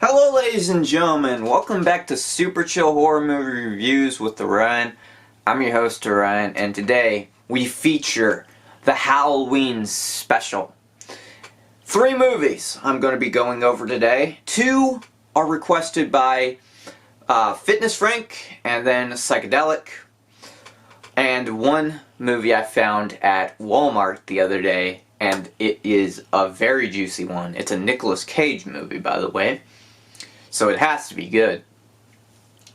Hello ladies and gentlemen, welcome back to Superchill Horror Movie Reviews with Orion. I'm your host Orion, and today we feature the Halloween special. 3 movies I'm going to be going over today. 2 are requested by Fitness Frank and then Psychedelic. And 1 movie I found at Walmart the other day, and it is a very juicy one. It's a Nicolas Cage movie, by the way. So it has to be good.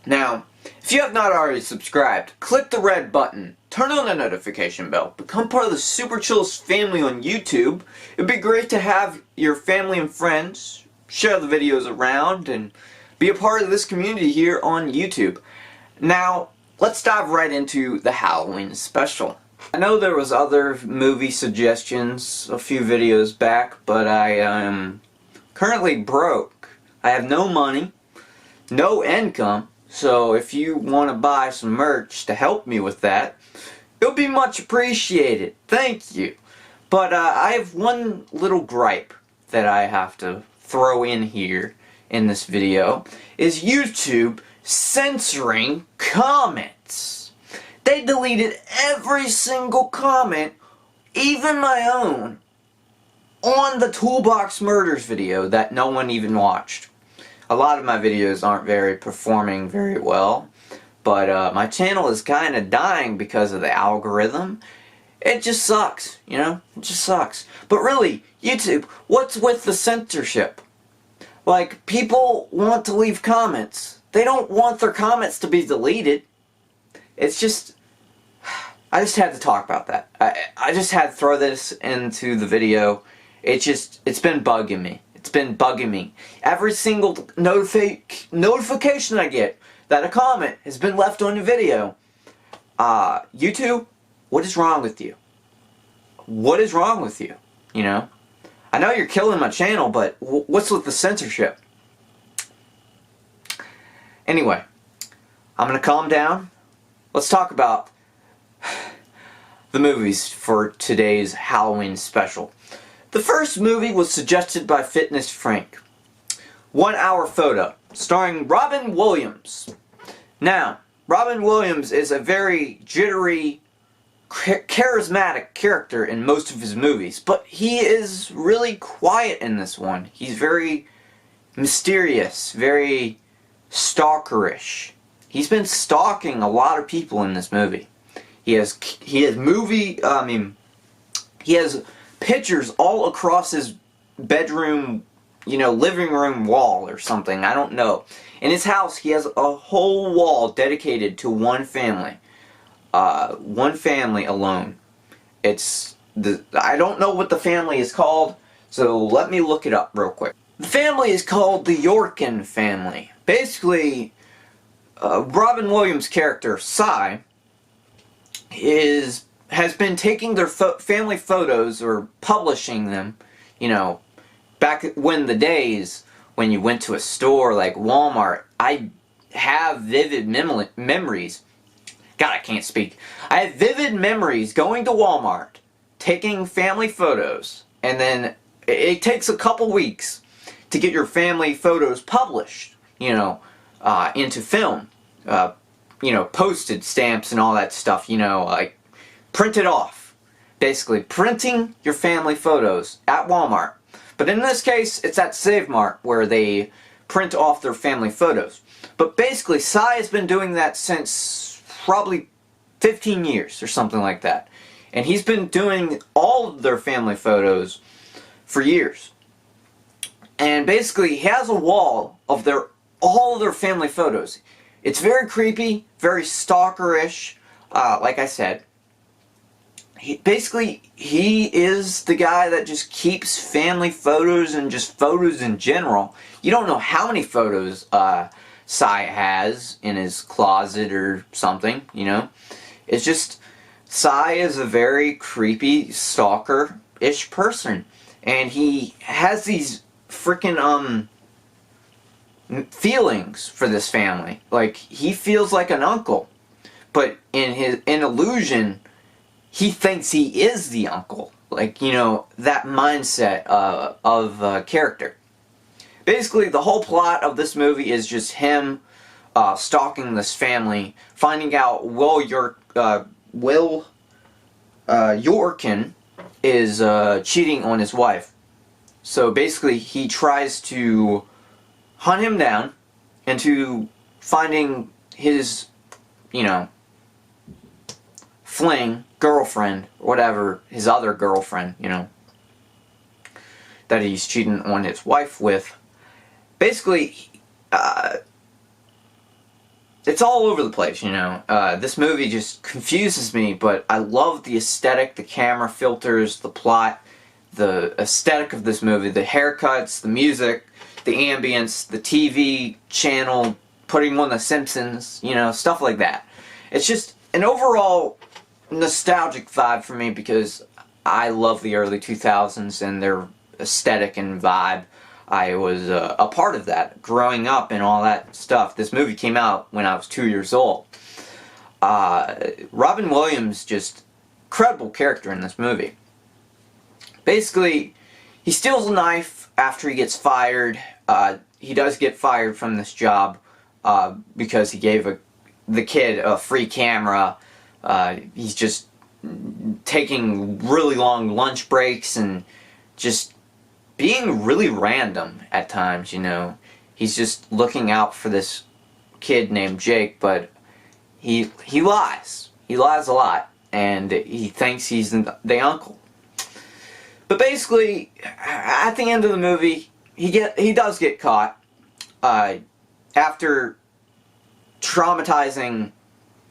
Now, if you have not already subscribed, click the red button, turn on the notification bell, become part of the Superchill's family on YouTube. It'd be great to have your family and friends share the videos around and be a part of this community here on YouTube. Now, let's dive right into the Halloween special. I know there was other movie suggestions a few videos back, but I am currently broke. I have no money, no income, so if you want to buy some merch to help me with that, it'll be much appreciated. Thank you. But I have one little gripe that I have to throw in here in this video, is YouTube censoring comments. They deleted every single comment, even my own, on the Toolbox Murders video that no one even watched. A lot of my videos aren't performing very well, but my channel is kind of dying because of the algorithm. It just sucks, you know? It just sucks. But really, YouTube, what's with the censorship? Like, people want to leave comments. They don't want their comments to be deleted. It's just... I just had to talk about that. I just had to throw this into the video. It's been bugging me. It's been bugging me. Every single notification I get that a comment has been left on the video. YouTube, what is wrong with you? What is wrong with you? You know? I know you're killing my channel, but what's with the censorship? Anyway, I'm gonna calm down. Let's talk about the movies for today's Halloween special. The first movie was suggested by Fitness Frank. 1 Hour Photo, starring Robin Williams. Now, Robin Williams is a very jittery, charismatic character in most of his movies, but he is really quiet in this one. He's very mysterious, very stalkerish. He's been stalking a lot of people in this movie. He has pictures all across his bedroom, you know, living room wall or something. I don't know. In his house, he has a whole wall dedicated to one family. One family alone. I don't know what the family is called, so let me look it up real quick. The family is called the Yorkin family. Basically, Robin Williams' character, Cy, has been taking their family photos or publishing them, you know, back when the days when you went to a store like Walmart. I have vivid memories. God, I can't speak. I have vivid memories going to Walmart, taking family photos, and then it takes a couple weeks to get your family photos published, you know, into film, you know, postage stamps and all that stuff, you know, like printed off. Basically, printing your family photos at Walmart. But in this case, it's at Save Mart where they print off their family photos. But basically, Cy has been doing that since probably 15 years or something like that. And he's been doing all of their family photos for years. And basically, he has a wall of all of their family photos. It's very creepy, very stalkerish, like I said. He is the guy that just keeps family photos and just photos in general. You don't know how many photos Cy has in his closet or something, you know. It's just, Cy is a very creepy, stalker-ish person. And he has these freaking, feelings for this family. Like, he feels like an uncle. But in illusion, he thinks he is the uncle. Like, you know, that mindset of character. Basically, the whole plot of this movie is just him stalking this family, finding out Will Yorkin is cheating on his wife. So basically, he tries to hunt him down into finding his, girlfriend, whatever, his other girlfriend, that he's cheating on his wife with. Basically, it's all over the place, This movie just confuses me, but I love the aesthetic, the camera filters, the plot, the aesthetic of this movie, the haircuts, the music, the ambience, the TV channel, putting on The Simpsons, stuff like that. It's just an overall nostalgic vibe for me because I love the early 2000s and their aesthetic and vibe. I was a part of that, growing up and all that stuff. This movie came out when I was 2 years old. Robin Williams, just incredible character in this movie. Basically, he steals a knife after he gets fired. He does get fired from this job because he gave the kid a free camera. He's just taking really long lunch breaks and just being really random at times, He's just looking out for this kid named Jake, but he lies. He lies a lot, and he thinks he's the uncle. But basically, at the end of the movie, he does get caught after traumatizing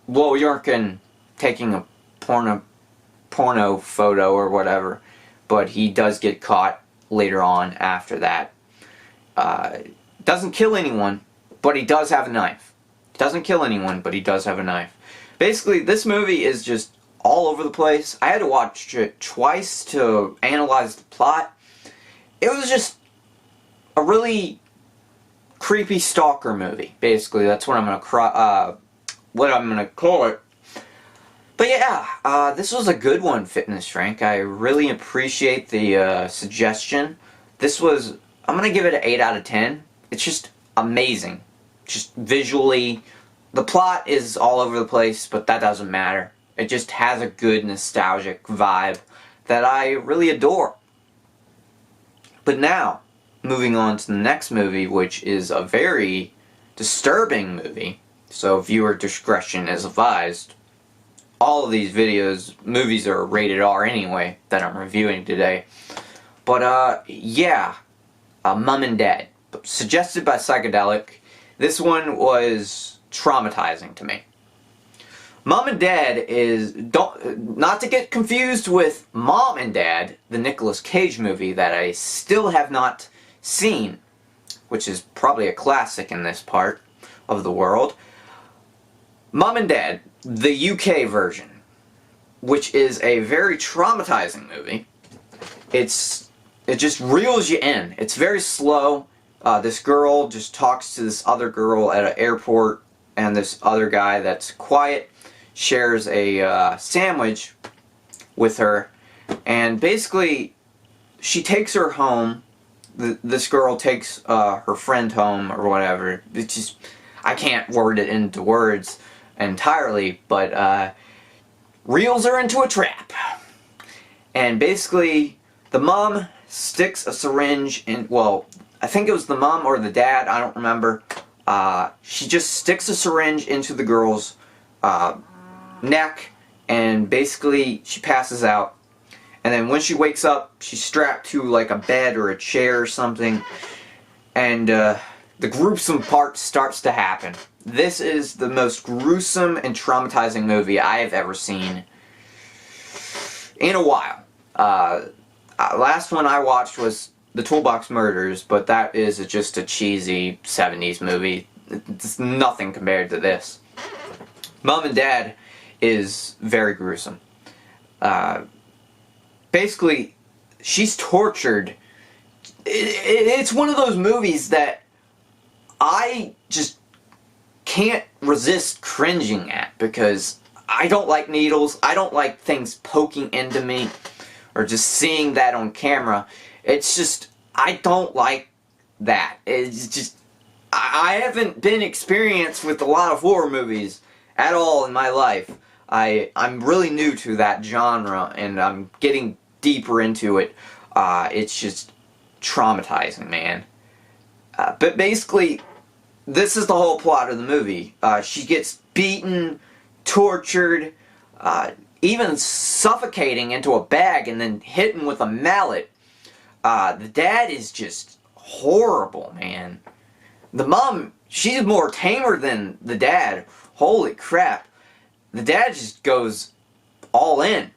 Will Yorkin taking a porno photo or whatever, but he does get caught later on after that. Doesn't kill anyone, but he does have a knife. Doesn't kill anyone, but he does have a knife. Basically, this movie is just all over the place. I had to watch it twice to analyze the plot. It was just a really creepy stalker movie. Basically, that's what I'm gonna call it. But yeah, this was a good one, Fitness Frank. I really appreciate the suggestion. I'm gonna give it an 8 out of 10. It's just amazing. Just visually, the plot is all over the place, but that doesn't matter. It just has a good nostalgic vibe that I really adore. But now, moving on to the next movie, which is a very disturbing movie, so viewer discretion is advised. All of these movies are rated R anyway, that I'm reviewing today. But, yeah, Mom and Dad, suggested by Psychedelic. This one was traumatizing to me. Mom and Dad is, not to get confused with Mom and Dad, the Nicolas Cage movie that I still have not seen, which is probably a classic in this part of the world. Mom and Dad, the UK version, which is a very traumatizing movie. It just reels you in. It's very slow. This girl just talks to this other girl at an airport, and this other guy that's quiet shares a sandwich with her, and basically she takes her home. This girl takes her friend home or whatever. It's just, I can't word it into words entirely, but reels her into a trap. And basically the mom sticks a syringe in, well, I think it was the mom or the dad, I don't remember. She just sticks a syringe into the girl's neck, and basically she passes out. And then when she wakes up, she's strapped to like a bed or a chair or something, and the gruesome part starts to happen. This is the most gruesome and traumatizing movie I have ever seen in a while. Last one I watched was the Toolbox Murders, but that is just a cheesy 70s movie. It's nothing compared to this. Mom and Dad is very gruesome. Basically, she's tortured. It's one of those movies that I just can't resist cringing at, because I don't like needles. I don't like things poking into me or just seeing that on camera. It's just, I don't like that. It's just, I haven't been experienced with a lot of horror movies at all in my life. I'm really new to that genre, and I'm getting deeper into it. It's just traumatizing, man. But basically, this is the whole plot of the movie. She gets beaten, tortured, even suffocating into a bag and then hitting with a mallet. The dad is just horrible, man. The mom, she's more tamer than the dad. Holy crap. The dad just goes all in.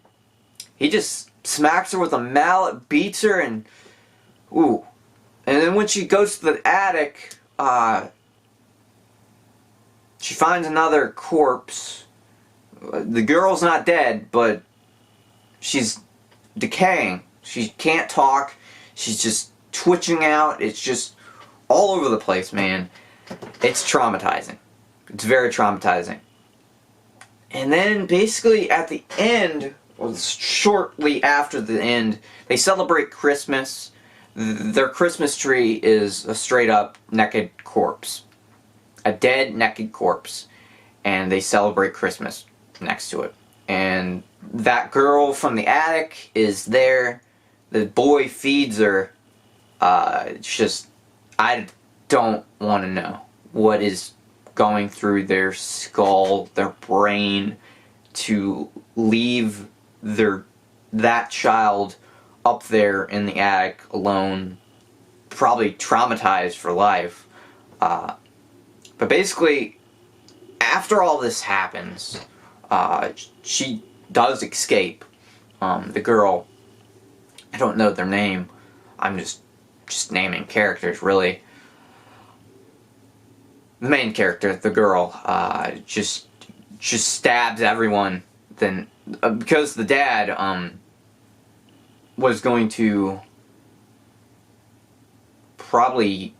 He just smacks her with a mallet, beats her, and ooh. And then when she goes to the attic, she finds another corpse. The girl's not dead, but she's decaying. She can't talk. She's just twitching out. It's just all over the place, man. It's traumatizing. It's very traumatizing. And then basically at the end, or shortly after the end, they celebrate Christmas. Their Christmas tree is a straight up naked corpse. A dead naked corpse. And they celebrate Christmas next to it. And that girl from the attic is there. The boy feeds her. It's just, I don't want to know what is going through their skull, their brain, to leave that child up there in the attic alone, probably traumatized for life. But basically, after all this happens, she does escape. The girl, I don't know their name. I'm just naming characters, really. The main character, the girl, just stabs everyone. Then, because the dad was going to probably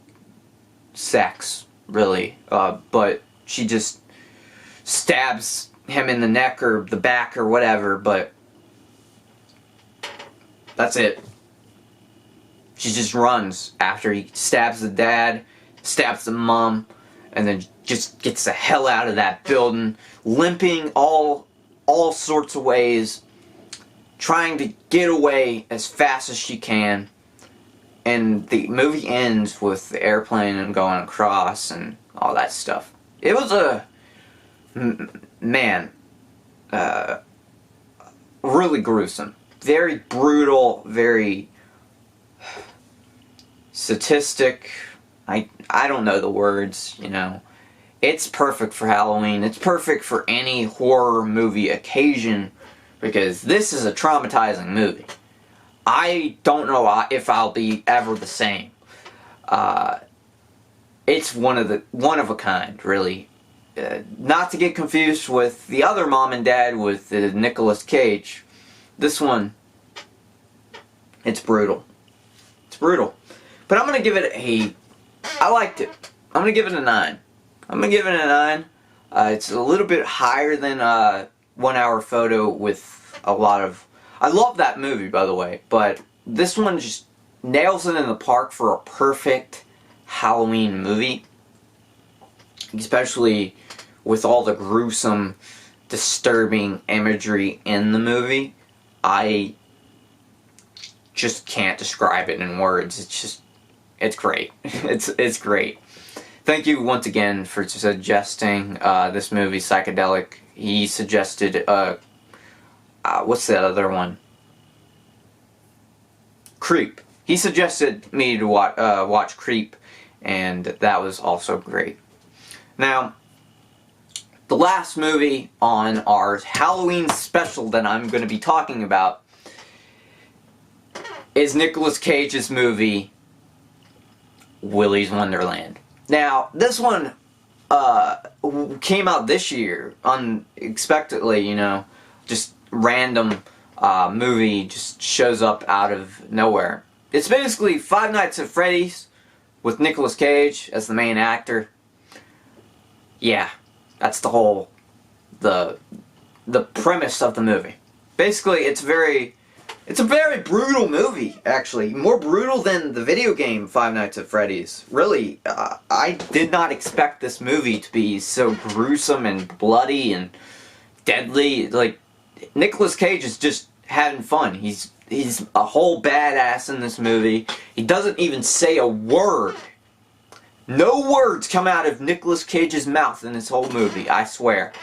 sex, really, but she just stabs him in the neck or the back or whatever. But that's it. She just runs after he stabs the dad, stabs the mom, and then just gets the hell out of that building, limping all sorts of ways, trying to get away as fast as she can. And the movie ends with the airplane and going across and all that stuff. It was really gruesome. Very brutal, very sadistic. I don't know the words, you know. It's perfect for Halloween. It's perfect for any horror movie occasion, because this is a traumatizing movie. I don't know if I'll be ever the same. It's one of a kind, really. Not to get confused with the other Mom and Dad with Nicolas Cage. This one, it's brutal. It's brutal. But I'm gonna give it I liked it. I'm gonna give it a 9. I'm gonna give it a 9. It's a little bit higher than 1 Hour Photo with a lot of... I love that movie, by the way, but this one just nails it in the park for a perfect Halloween movie. Especially with all the gruesome, disturbing imagery in the movie. I just can't describe it in words. It's great. It's great. Thank you once again for suggesting this movie, Psychedelic. He suggested, what's that other one? Creep. He suggested me to watch Creep, and that was also great. Now, the last movie on our Halloween special that I'm going to be talking about is Nicolas Cage's movie, Willie's Wonderland. Now, this one came out this year, unexpectedly, you know, just random movie just shows up out of nowhere. It's basically Five Nights at Freddy's with Nicolas Cage as the main actor. Yeah, that's the whole, the premise of the movie. Basically, it's very It's a very brutal movie, actually. More brutal than the video game Five Nights at Freddy's. Really, I did not expect this movie to be so gruesome and bloody and deadly. Like, Nicolas Cage is just having fun. He's a whole badass in this movie. He doesn't even say a word. No words come out of Nicolas Cage's mouth in this whole movie, I swear.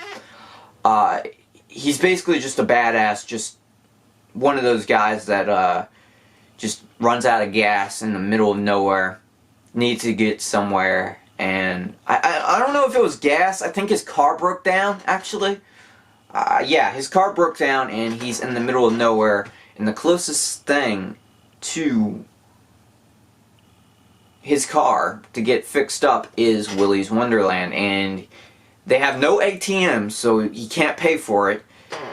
He's basically just a badass, just one of those guys that just runs out of gas in the middle of nowhere, needs to get somewhere, and I don't know if it was gas. I think his car broke down, actually. Yeah, his car broke down and he's in the middle of nowhere, and the closest thing to his car to get fixed up is Willie's Wonderland, and they have no ATM, so he can't pay for it,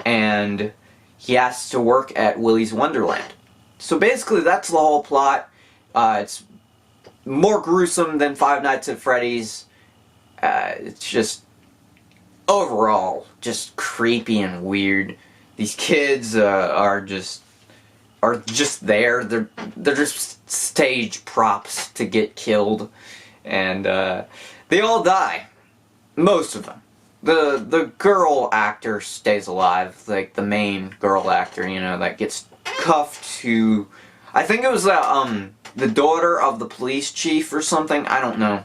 and he has to work at Willie's Wonderland. So basically that's the whole plot. It's more gruesome than Five Nights at Freddy's. It's just overall just creepy and weird. These kids are just there. They're just stage props to get killed, and they all die. Most of them. The girl actor stays alive, like the main girl actor, you know, that gets cuffed to, I think it was the daughter of the police chief or something. I don't know.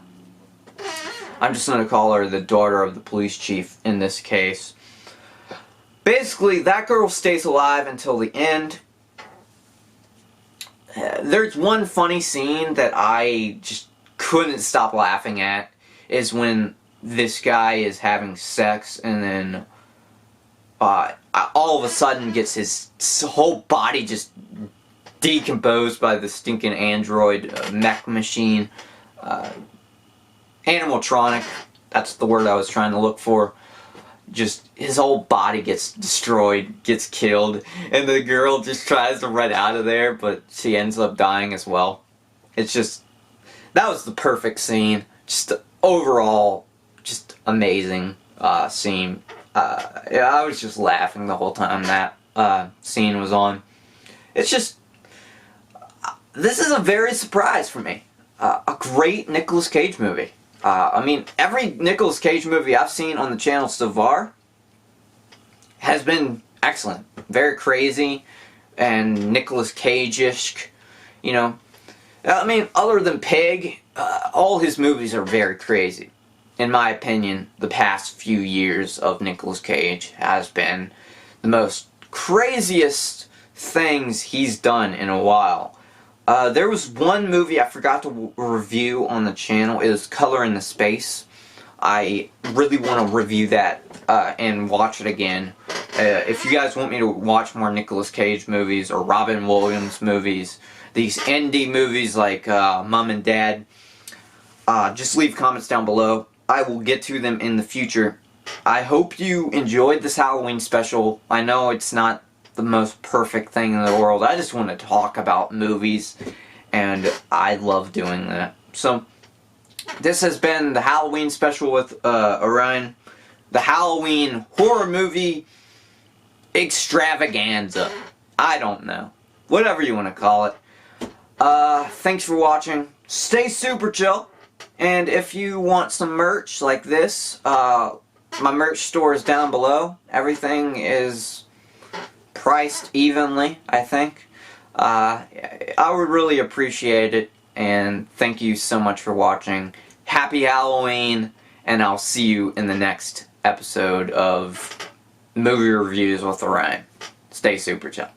I'm just gonna call her the daughter of the police chief in this case. Basically, that girl stays alive until the end. There's one funny scene that I just couldn't stop laughing at, is when this guy is having sex and then all of a sudden gets his whole body just decomposed by the stinking android mech machine. Animatronic, that's the word I was trying to look for. Just his whole body gets destroyed, gets killed, and the girl just tries to run out of there, but she ends up dying as well. It's just, that was the perfect scene. Just overall, just amazing scene. Yeah, I was just laughing the whole time that scene was on. It's just, this is a very surprise for me. A great Nicolas Cage movie. I mean, every Nicolas Cage movie I've seen on the channel so far has been excellent. Very crazy and Nicolas Cage-ish, you know. I mean, other than Pig, all his movies are very crazy. In my opinion, the past few years of Nicolas Cage has been the most craziest things he's done in a while. There was one movie I forgot to review on the channel. It was Color in the Space. I really want to review that and watch it again. If you guys want me to watch more Nicolas Cage movies or Robin Williams movies, these indie movies like Mom and Dad, just leave comments down below. I will get to them in the future. I hope you enjoyed this Halloween special. I know it's not the most perfect thing in the world. I just want to talk about movies, and I love doing that. So, this has been the Halloween special with Orion. The Halloween horror movie extravaganza. I don't know. Whatever you want to call it. Thanks for watching. Stay super chill. And if you want some merch like this, my merch store is down below. Everything is priced evenly, I think. I would really appreciate it, and thank you so much for watching. Happy Halloween, and I'll see you in the next episode of Movie Reviews with Orion. Stay super chill.